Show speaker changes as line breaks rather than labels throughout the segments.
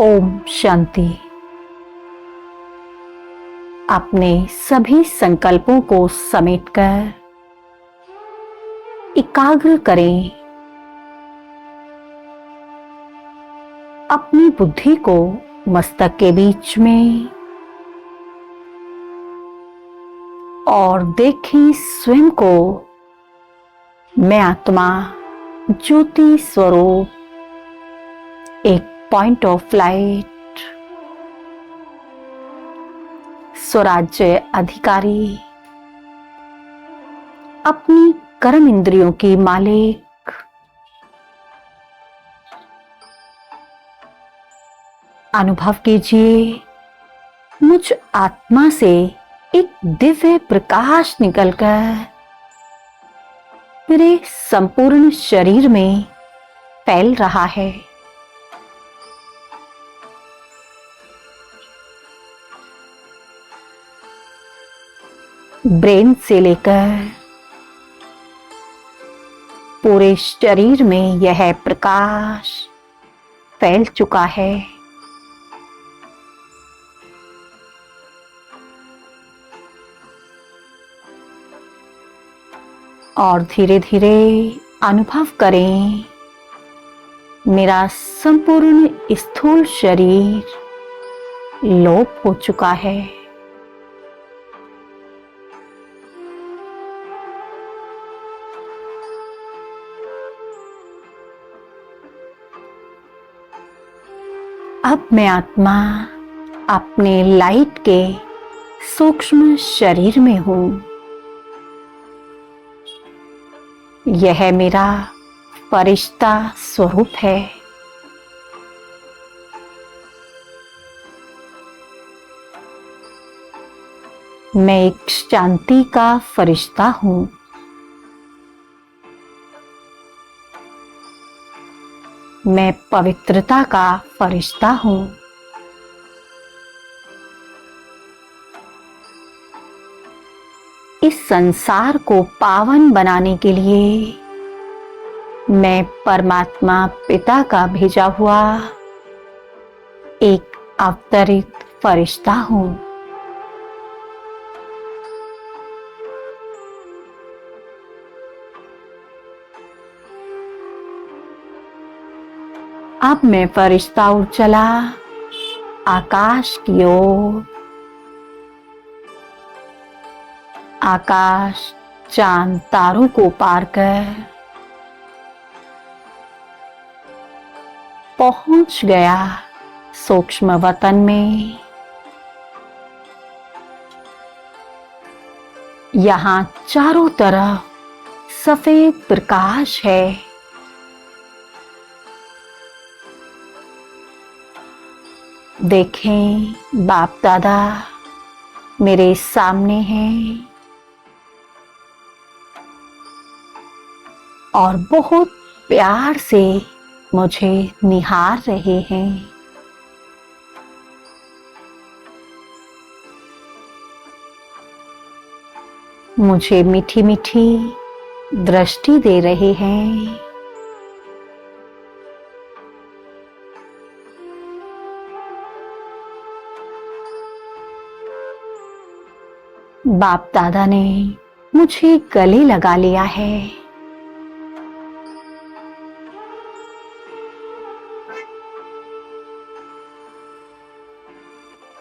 ओम शांति। अपने सभी संकल्पों को समेटकर एकाग्र करें। अपनी बुद्धि को मस्तक के बीच में और देखें स्वयं को मैं आत्मा ज्योति स्वरूप, एक पॉइंट ऑफ लाइट, स्वराज्य अधिकारी, अपनी कर्म इंद्रियों की मालिक, अनुभव कीजिए मुझ आत्मा से एक दिव्य प्रकाश निकलकर मेरे संपूर्ण शरीर में फैल रहा है। ब्रेन से लेकर पूरे शरीर में यह प्रकाश फैल चुका है। और धीरे धीरे अनुभव करें मेरा संपूर्ण स्थूल शरीर लोप हो चुका है। अब मैं आत्मा अपने लाइट के सूक्ष्म शरीर में हूं। यह मेरा फरिश्ता स्वरूप है। मैं एक शांति का फरिश्ता हूं। मैं पवित्रता का फरिश्ता हूं। इस संसार को पावन बनाने के लिए मैं परमात्मा पिता का भेजा हुआ एक अवतरित फरिश्ता हूं। अब मैं फरिश्ता उड़ चला आकाश की ओर। आकाश चांद तारों को पार कर पहुंच गया सूक्ष्म वतन में। यहां चारों तरफ सफेद प्रकाश है। देखें बाप दादा मेरे सामने हैं और बहुत प्यार से मुझे निहार रहे हैं। मुझे मीठी मीठी दृष्टि दे रहे हैं। बाप दादा ने मुझे गले लगा लिया है।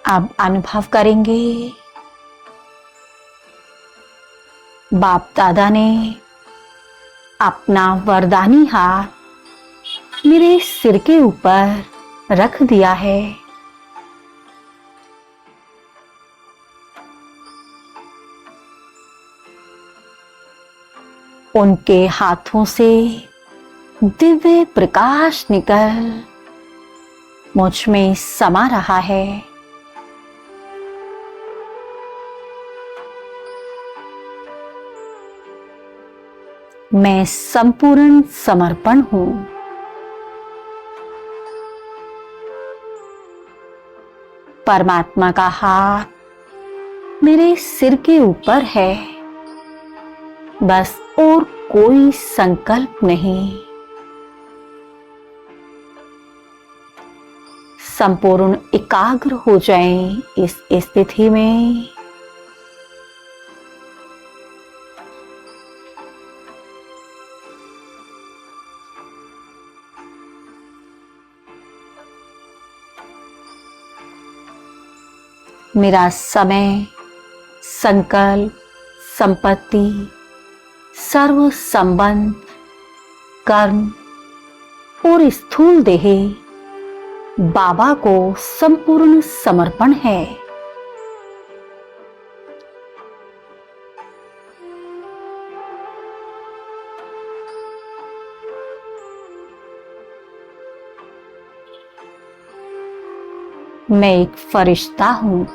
अब अनुभव करेंगे बाप दादा ने अपना वरदानी हाथ मेरे सिर के ऊपर रख दिया है। उनके हाथों से दिव्य प्रकाश निकल मुझ में समा रहा है। मैं संपूर्ण समर्पण हूं। परमात्मा का हाथ मेरे सिर के ऊपर है। बस और कोई संकल्प नहीं। संपूर्ण एकाग्र हो जाएं इस स्थिति में। मेरा समय, संकल्प, संपत्ति, सर्व संबंध, कर्म और स्थूल देह बाबा को संपूर्ण समर्पण है। मैं एक फरिश्ता हूं।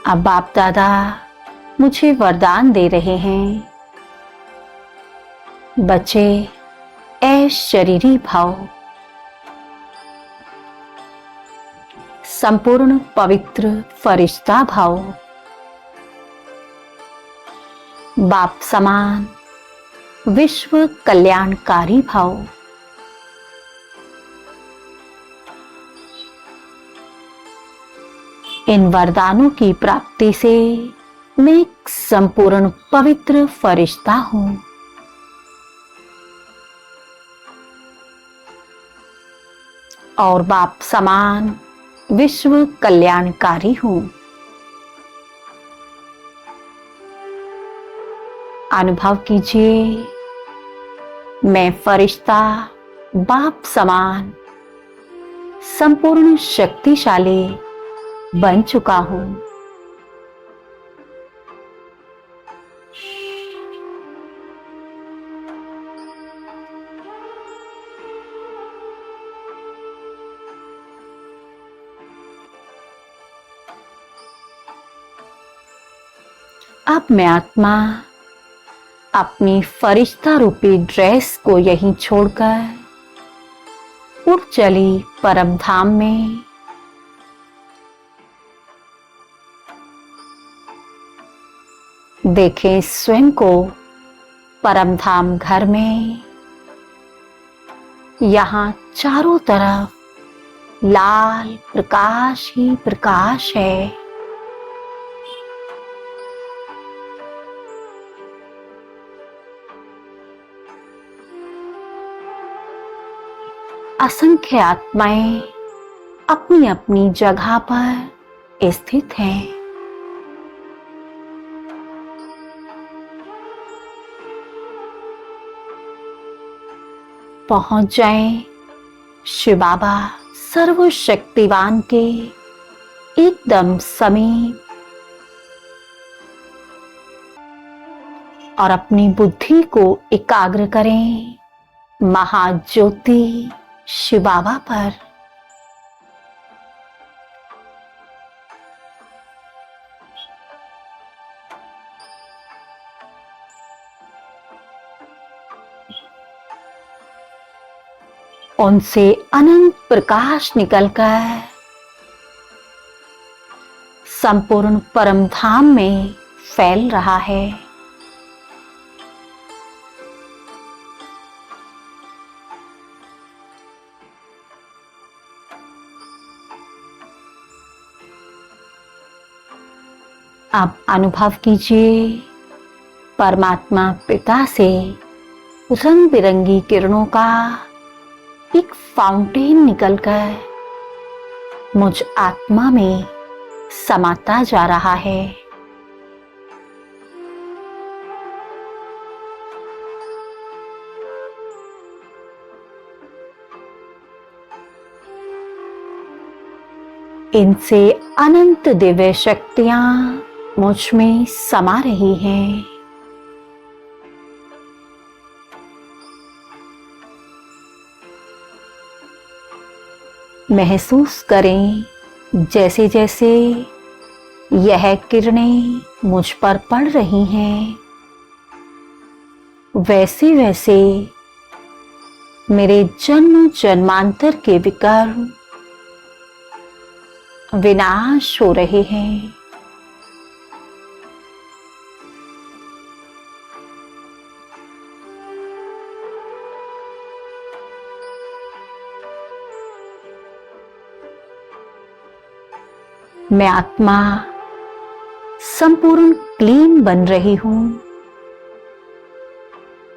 अब बाप दादा मुझे वरदान दे रहे हैं, बच्चे ऐश शरीरी भाव, संपूर्ण पवित्र फरिश्ता भाव, बाप समान विश्व कल्याणकारी भाव। इन वरदानों की प्राप्ति से मैं एक संपूर्ण पवित्र फरिश्ता हूं। और बाप समान विश्व कल्याणकारी हूं। अनुभव कीजिए, मैं फरिश्ता बाप समान संपूर्ण शक्तिशाली बन चुका हूं। अब मैं आत्मा अपनी फरिश्ता रूपी ड्रेस को यहीं छोड़कर उड़ चली परम धाम में। देखें स्वयं को परम धाम घर में। यहाँ चारों तरफ लाल प्रकाश ही प्रकाश है। असंख्य आत्माएं अपनी अपनी जगह पर स्थित हैं। पहुंच जाएं शिव बाबा सर्वशक्तिवान के एकदम समीप और अपनी बुद्धि को एकाग्र करें महाज्योति शिव बाबा पर। उनसे अनंत प्रकाश निकलकर संपूर्ण परम धाम में फैल रहा है। अब अनुभव कीजिए, परमात्मा पिता से रंग बिरंगी किरणों का एक फाउंटेन निकलकर मुझ आत्मा में समाता जा रहा है। इनसे अनंत दिव्य शक्तियां मुझ में समा रही हैं। महसूस करें जैसे जैसे यह किरणें मुझ पर पड़ रही हैं, वैसे वैसे मेरे जन्म जन्मांतर के विकर्म विनाश हो रहे हैं। मैं आत्मा संपूर्ण क्लीन बन रही हूं,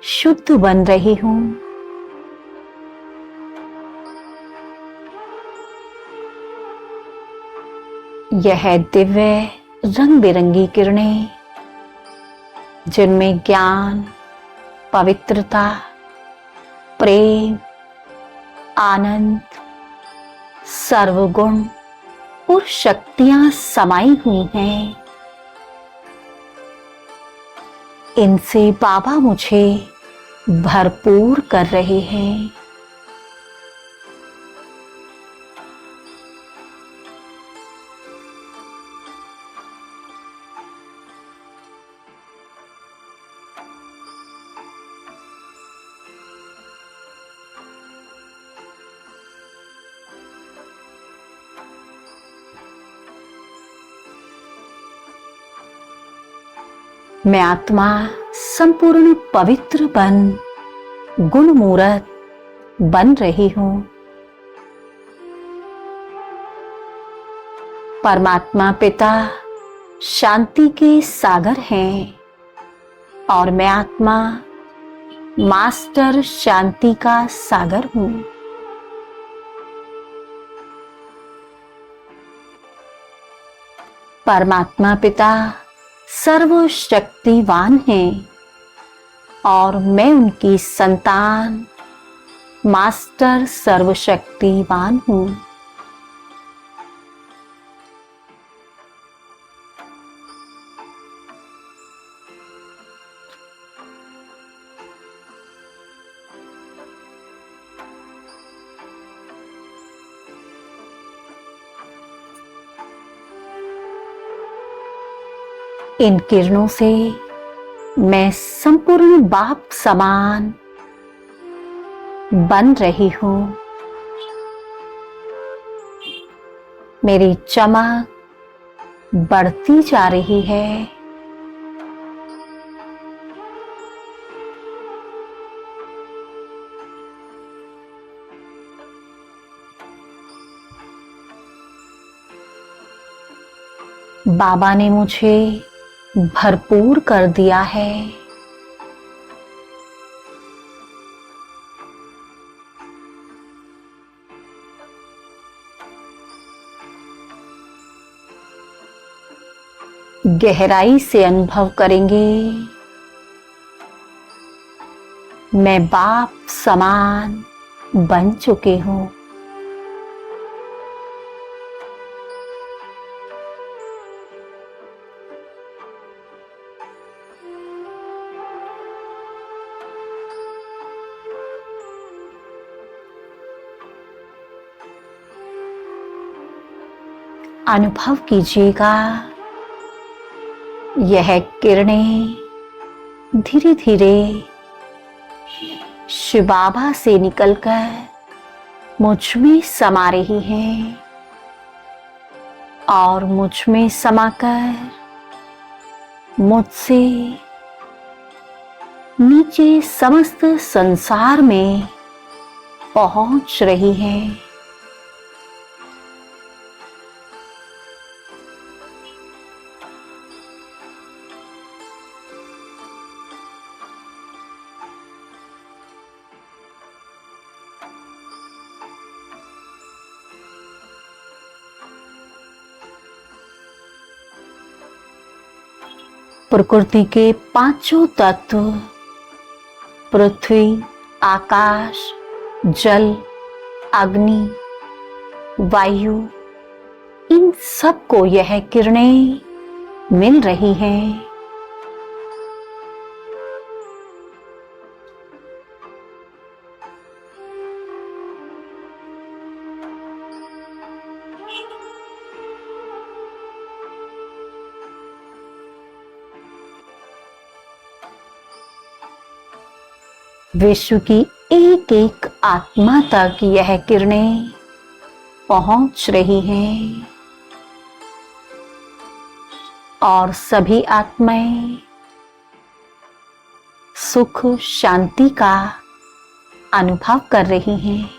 शुद्ध बन रही हूं। यह दिव्य रंग बिरंगी किरणें, जिनमें ज्ञान, पवित्रता, प्रेम, आनंद, सर्वगुण और शक्तियां समाई हुई हैं, इनसे बाबा मुझे भरपूर कर रहे हैं। मैं आत्मा संपूर्ण पवित्र गुणमूर्त बन रही हूं। परमात्मा पिता शांति के सागर हैं और मैं आत्मा मास्टर शांति का सागर हूं। परमात्मा पिता सर्वशक्तिवान हैं और मैं उनकी संतान मास्टर सर्वशक्तिवान हूं। इन किरणों से मैं संपूर्ण बाप समान बन रही हूं। मेरी चमक बढ़ती जा रही है। बाबा ने मुझे भरपूर कर दिया है। गहराई से अनुभव करेंगे, मैं बाप समान बन चुके हूं। अनुभव कीजिएगा, यह किरणें धीरे धीरे शिव बाबा से निकलकर मुझ में समा रही हैं और मुझ में समाकर मुझसे नीचे समस्त संसार में पहुंच रही हैं। प्रकृति के पांचों तत्व पृथ्वी, आकाश, जल, अग्नि, वायु, इन सबको यह किरणें मिल रही हैं। विश्व की एक एक आत्मा तक यह किरणें पहुंच रही हैं और सभी आत्माएं सुख शांति का अनुभव कर रही हैं।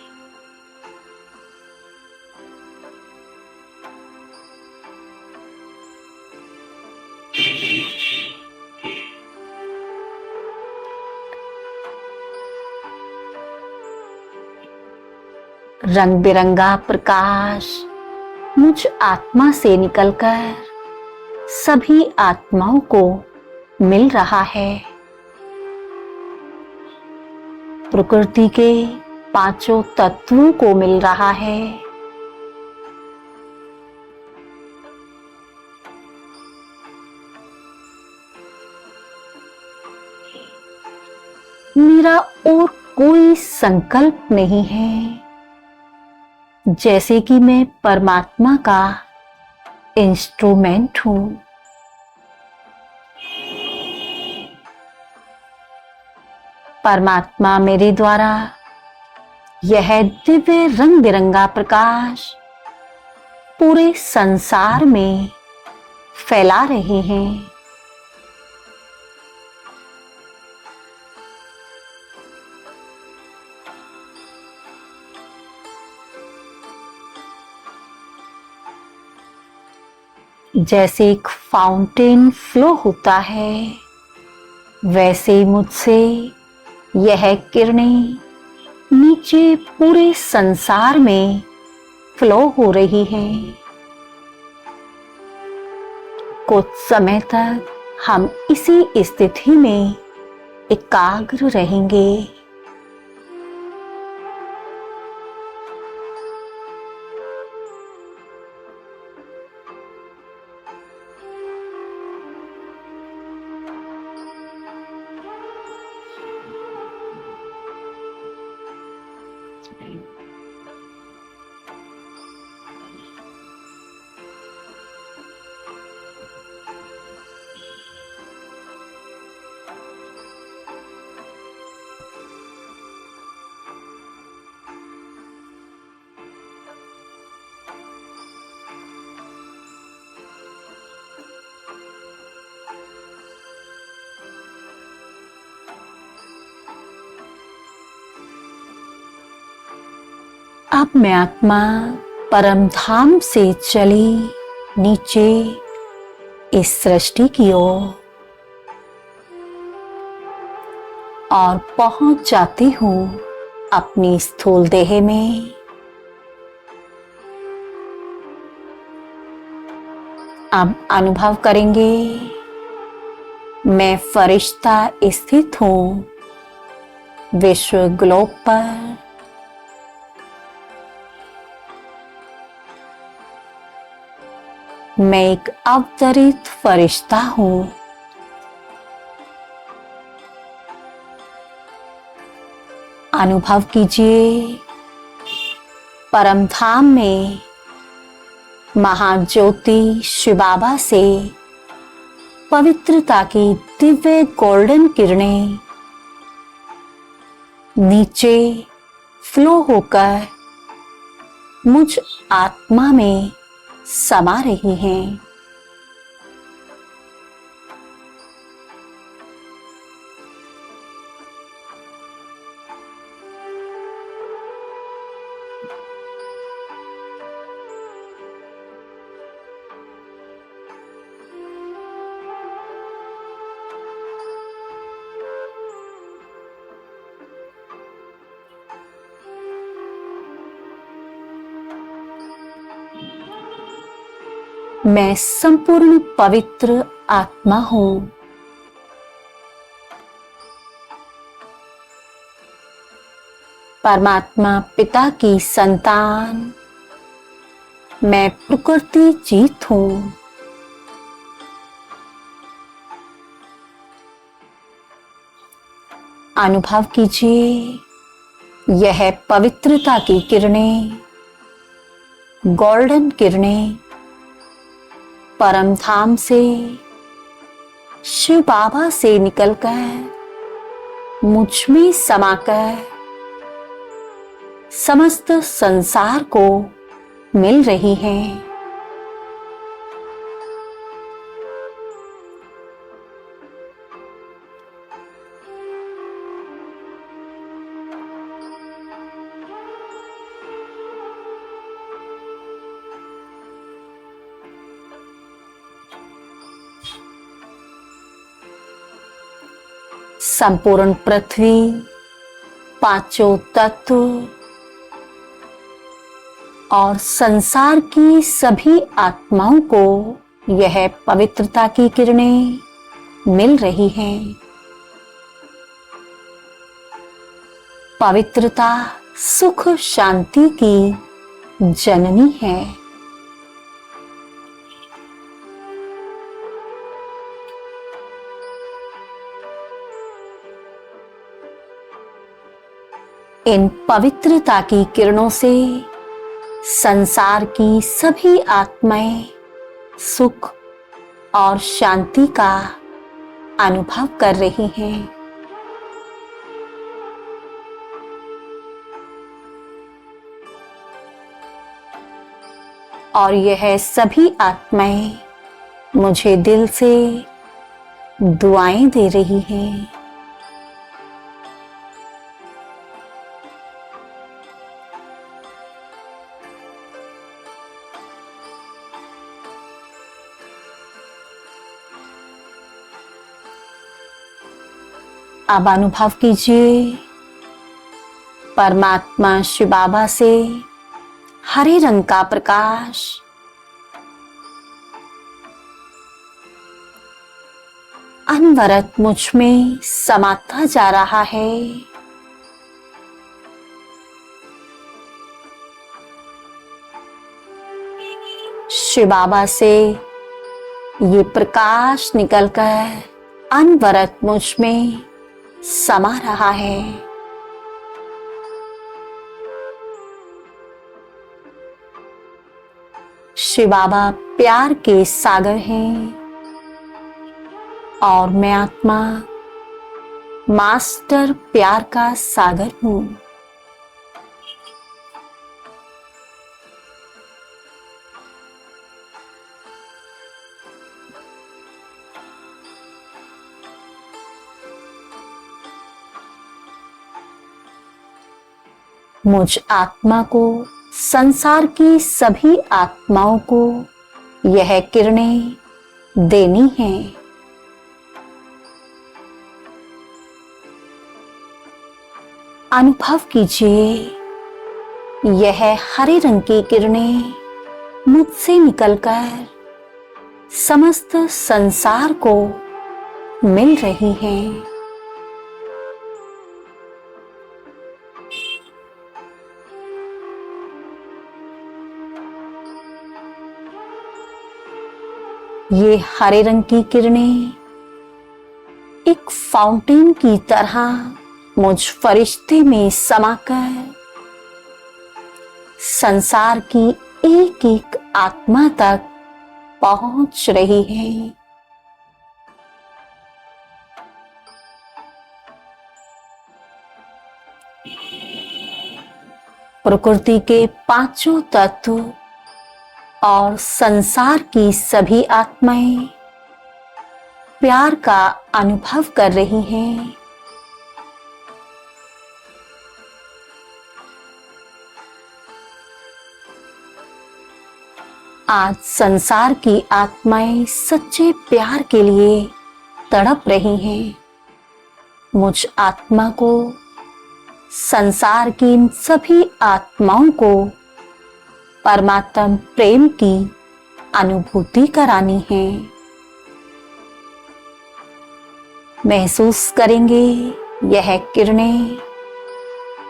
रंग बिरंगा प्रकाश मुझ आत्मा से निकलकर सभी आत्माओं को मिल रहा है। प्रकृति के पांचों तत्वों को मिल रहा है। मेरा और कोई संकल्प नहीं है, जैसे कि मैं परमात्मा का इंस्ट्रूमेंट हूं। परमात्मा मेरे द्वारा यह दिव्य रंग बिरंगा प्रकाश पूरे संसार में फैला रहे हैं। जैसे एक फाउंटेन फ्लो होता है, वैसे मुझसे यह किरणें नीचे पूरे संसार में फ्लो हो रही हैं। कुछ समय तक हम इसी स्थिति में एकाग्र रहेंगे। अब मैं आत्मा परम धाम से चली नीचे इस सृष्टि की ओर और पहुंच जाती हूं अपनी स्थूल देह में। अब अनुभव करेंगे, मैं फरिश्ता स्थित हूं विश्व ग्लोब पर। मैं एक अवतरित फरिश्ता हूं। अनुभव कीजिए, परम धाम में महाज्योति शिव बाबा से पवित्रता की दिव्य गोल्डन किरणें नीचे फ्लो होकर मुझ आत्मा में समा रही हैं। मैं संपूर्ण पवित्र आत्मा हूं। परमात्मा पिता की संतान, मैं प्रकृति जीत हूं। अनुभव कीजिए, यह पवित्रता की किरणें, गोल्डन किरणें परम धाम से शिव बाबा से निकलकर मुझ में समाकर समस्त संसार को मिल रही हैं। संपूर्ण पृथ्वी, पांचों तत्व और संसार की सभी आत्माओं को यह पवित्रता की किरणें मिल रही हैं। पवित्रता सुख शांति की जननी है। इन पवित्रता की किरणों से संसार की सभी आत्माएं सुख और शांति का अनुभव कर रही हैं। और यह सभी आत्माएं मुझे दिल से दुआएं दे रही हैं। अब अनुभव कीजिए परमात्मा शिव बाबा से हरे रंग का प्रकाश अनवरत मुझ में समाता जा रहा है। शिव बाबा से ये प्रकाश निकलकर अनवरत मुझ में समा रहा है। शिव बाबा प्यार के सागर हैं और मैं आत्मा मास्टर प्यार का सागर हूं। मुझ आत्मा को संसार की सभी आत्माओं को यह किरणें देनी हैं। अनुभव कीजिए यह हरे रंग की किरणें मुझसे निकलकर समस्त संसार को मिल रही हैं। ये हरे रंग की किरणें एक फाउंटेन की तरह मुझ फरिश्ते में समाकर संसार की एक एक आत्मा तक पहुंच रही है। प्रकृति के पांचों तत्व और संसार की सभी आत्माएं प्यार का अनुभव कर रही हैं। आज संसार की आत्माएं सच्चे प्यार के लिए तड़प रही हैं। मुझ आत्मा को संसार की इन सभी आत्माओं को परमात्म प्रेम की अनुभूति करानी है। महसूस करेंगे यह किरणें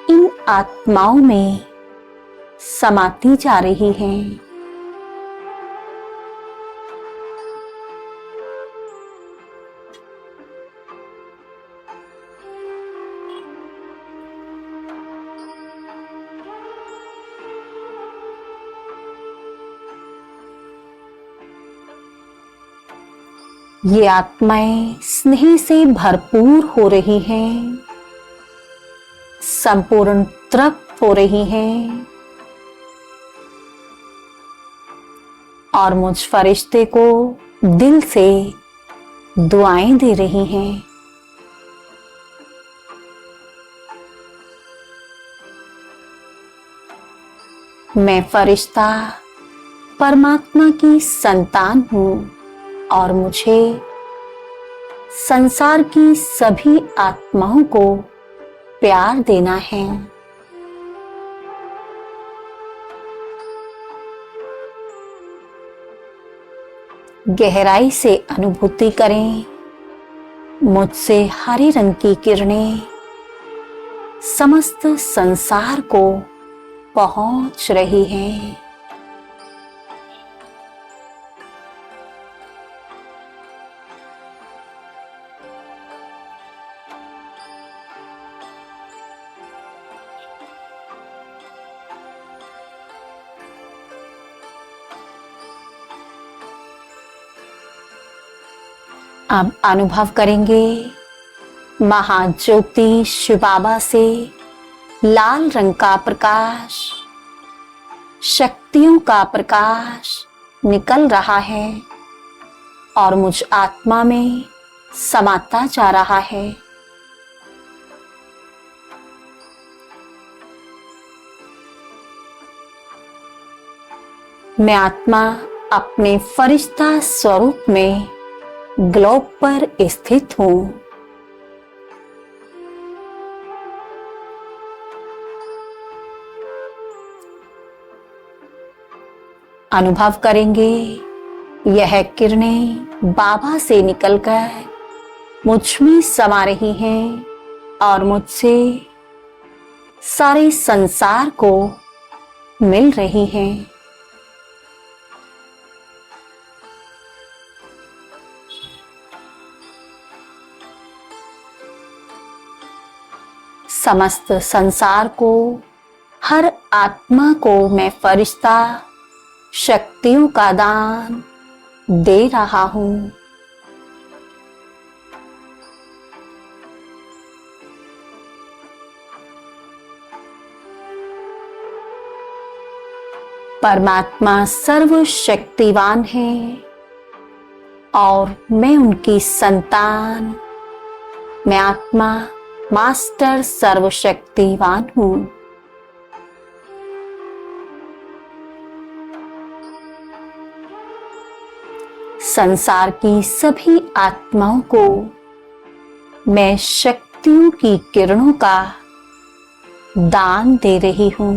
इन आत्माओं में समाती जा रही हैं। ये आत्माएं स्नेह से भरपूर हो रही हैं, संपूर्ण तृप्त हो रही हैं और मुझ फरिश्ते को दिल से दुआएं दे रही हैं। मैं फरिश्ता परमात्मा की संतान हूं और मुझे संसार की सभी आत्माओं को प्यार देना है। गहराई से अनुभूति करें, मुझसे हरे रंग की किरणें समस्त संसार को पहुंच रही हैं। अब अनुभव करेंगे महाज्योति शिव बाबा से लाल रंग का प्रकाश, शक्तियों का प्रकाश निकल रहा है और मुझ आत्मा में समाता जा रहा है। मैं आत्मा अपने फरिश्ता स्वरूप में ग्लोब पर स्थित हूं। अनुभव करेंगे यह किरणें बाबा से निकलकर मुझ में समा रही हैं और मुझसे सारे संसार को मिल रही हैं। समस्त संसार को, हर आत्मा को मैं फरिश्ता शक्तियों का दान दे रहा हूं। परमात्मा सर्वशक्तिवान है और मैं उनकी संतान, मैं आत्मा मास्टर सर्वशक्तिवान हूं। संसार की सभी आत्माओं को मैं शक्तियों की किरणों का दान दे रही हूं।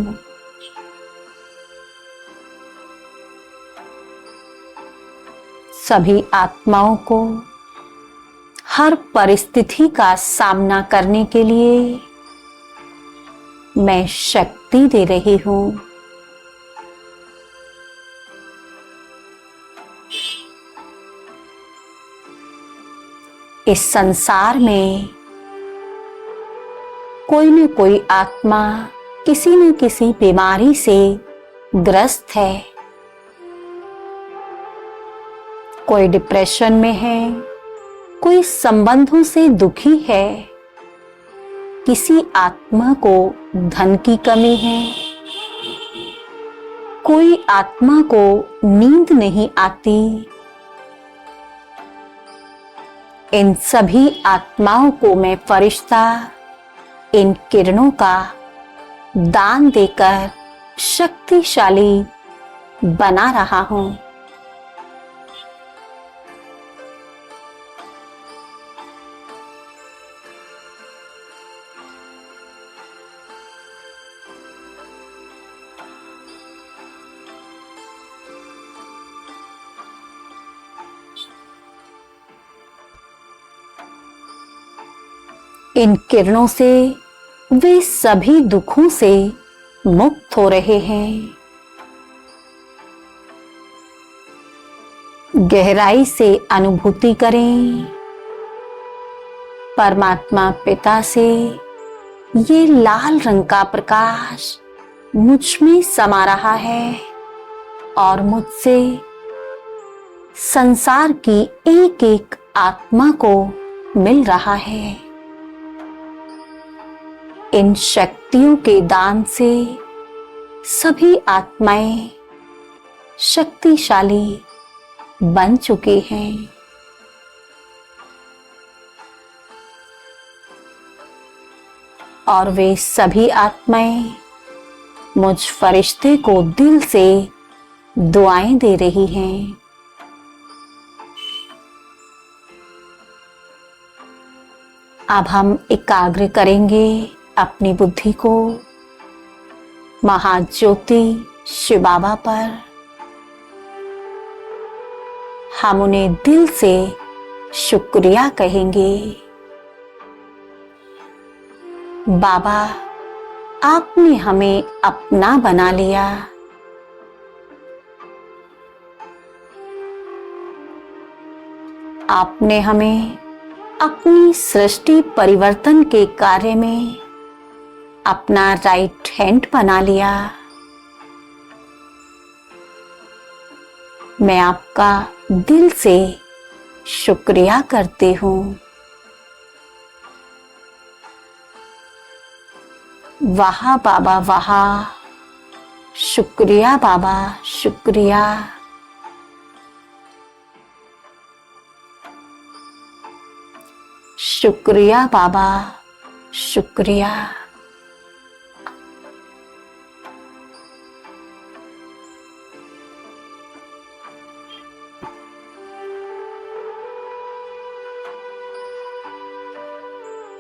सभी आत्माओं को हर परिस्थिति का सामना करने के लिए मैं शक्ति दे रही हूं। इस संसार में कोई न कोई आत्मा किसी न किसी बीमारी से ग्रस्त है। कोई डिप्रेशन में है, कोई संबंधों से दुखी है, किसी आत्मा को धन की कमी है, कोई आत्मा को नींद नहीं आती। इन सभी आत्माओं को मैं फरिश्ता इन किरणों का दान देकर शक्तिशाली बना रहा हूं। इन किरणों से वे सभी दुखों से मुक्त हो रहे हैं। गहराई से अनुभूति करें, परमात्मा पिता से ये लाल रंग का प्रकाश मुझ में समा रहा है और मुझसे संसार की एक एक आत्मा को मिल रहा है। इन शक्तियों के दान से सभी आत्माएं शक्तिशाली बन चुकी हैं। और वे सभी आत्माएं मुझ फरिश्ते को दिल से दुआएं दे रही हैं। अब हम एकाग्र करेंगे अपनी बुद्धि को महाज्योति शिव बाबा पर। हम उन्हें दिल से शुक्रिया कहेंगे। बाबा, आपने हमें अपना बना लिया। आपने हमें अपनी सृष्टि परिवर्तन के कार्य में अपना राइट हैंड बना लिया। मैं आपका दिल से शुक्रिया करती हूँ। वाह बाबा वाह, शुक्रिया बाबा शुक्रिया। शुक्रिया बाबा शुक्रिया।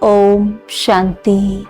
ओम शांति।